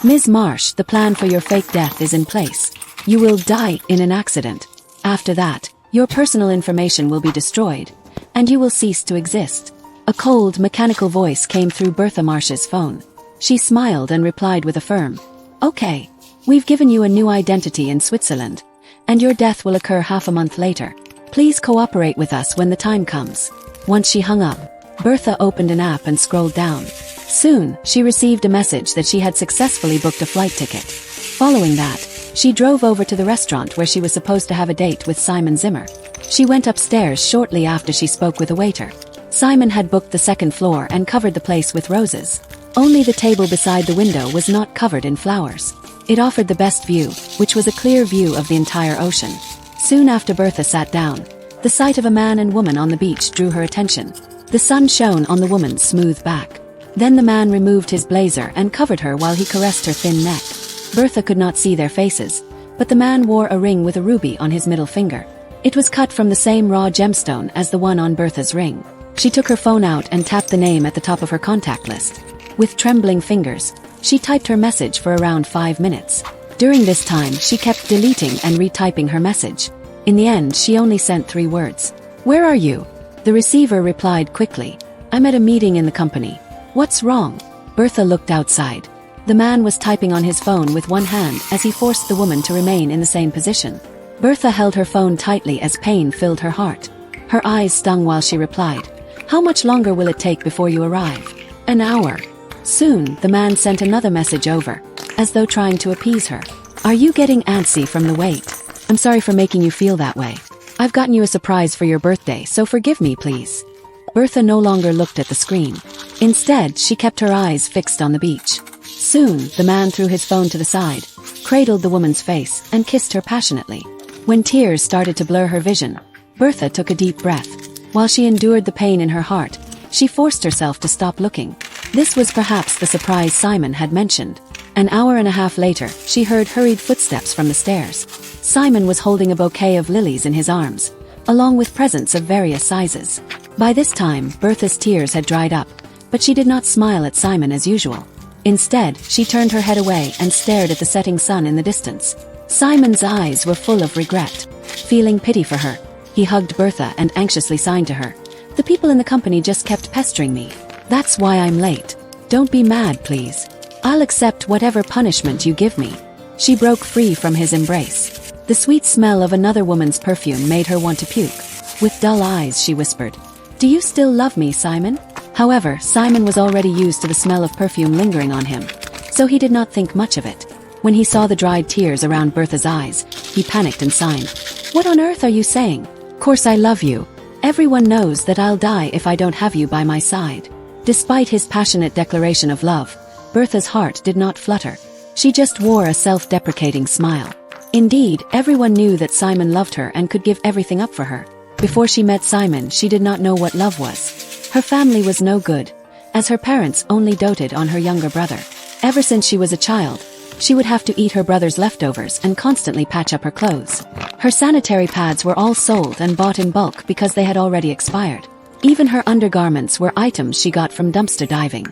Ms. Marsh, the plan for your fake death is in place. You will die in an accident. After that, your personal information will be destroyed, and you will cease to exist. A cold, mechanical voice came through Bertha Marsh's phone. She smiled and replied with a firm, "Okay, we've given you a new identity in Switzerland, and your death will occur half a month later. Please cooperate with us when the time comes." Once she hung up, Bertha opened an app and scrolled down. Soon, she received a message that she had successfully booked a flight ticket. Following that, she drove over to the restaurant where she was supposed to have a date with Simon Zimmer. She went upstairs shortly after she spoke with a waiter. Simon had booked the second floor and covered the place with roses. Only the table beside the window was not covered in flowers. It offered the best view, which was a clear view of the entire ocean. Soon after Bertha sat down, the sight of a man and woman on the beach drew her attention. The sun shone on the woman's smooth back. Then the man removed his blazer and covered her while he caressed her thin neck. Bertha could not see their faces, but the man wore a ring with a ruby on his middle finger. It was cut from the same raw gemstone as the one on Bertha's ring. She took her phone out and tapped the name at the top of her contact list. With trembling fingers, she typed her message for around 5 minutes. During this time, she kept deleting and retyping her message. In the end, she only sent 3 words. "Where are you?" The receiver replied quickly, "I'm at a meeting in the company." "What's wrong?" Bertha looked outside. The man was typing on his phone with one hand as he forced the woman to remain in the same position. Bertha held her phone tightly as pain filled her heart. Her eyes stung while she replied, "How much longer will it take before you arrive?" "An hour." Soon, the man sent another message over, as though trying to appease her. "Are you getting antsy from the wait? I'm sorry for making you feel that way. I've gotten you a surprise for your birthday, so forgive me, please." Bertha no longer looked at the screen. Instead, she kept her eyes fixed on the beach. Soon, the man threw his phone to the side, cradled the woman's face, and kissed her passionately. When tears started to blur her vision, Bertha took a deep breath. While she endured the pain in her heart, she forced herself to stop looking. This was perhaps the surprise Simon had mentioned. An hour and a half later, she heard hurried footsteps from the stairs. Simon was holding a bouquet of lilies in his arms, along with presents of various sizes. By this time, Bertha's tears had dried up, but she did not smile at Simon as usual. Instead, she turned her head away and stared at the setting sun in the distance. Simon's eyes were full of regret. Feeling pity for her, he hugged Bertha and anxiously signed to her, "The people in the company just kept pestering me. That's why I'm late. Don't be mad, please. I'll accept whatever punishment you give me." She broke free from his embrace. The sweet smell of another woman's perfume made her want to puke. With dull eyes, she whispered, "Do you still love me, Simon?" However, Simon was already used to the smell of perfume lingering on him, so he did not think much of it. When he saw the dried tears around Bertha's eyes, he panicked and signed, "What on earth are you saying? Course I love you. Everyone knows that I'll die if I don't have you by my side." Despite his passionate declaration of love, Bertha's heart did not flutter. She just wore a self-deprecating smile. Indeed, everyone knew that Simon loved her and could give everything up for her. Before she met Simon, she did not know what love was. Her family was no good, as her parents only doted on her younger brother. Ever since she was a child, she would have to eat her brother's leftovers and constantly patch up her clothes. Her sanitary pads were all sold and bought in bulk because they had already expired. Even her undergarments were items she got from dumpster diving.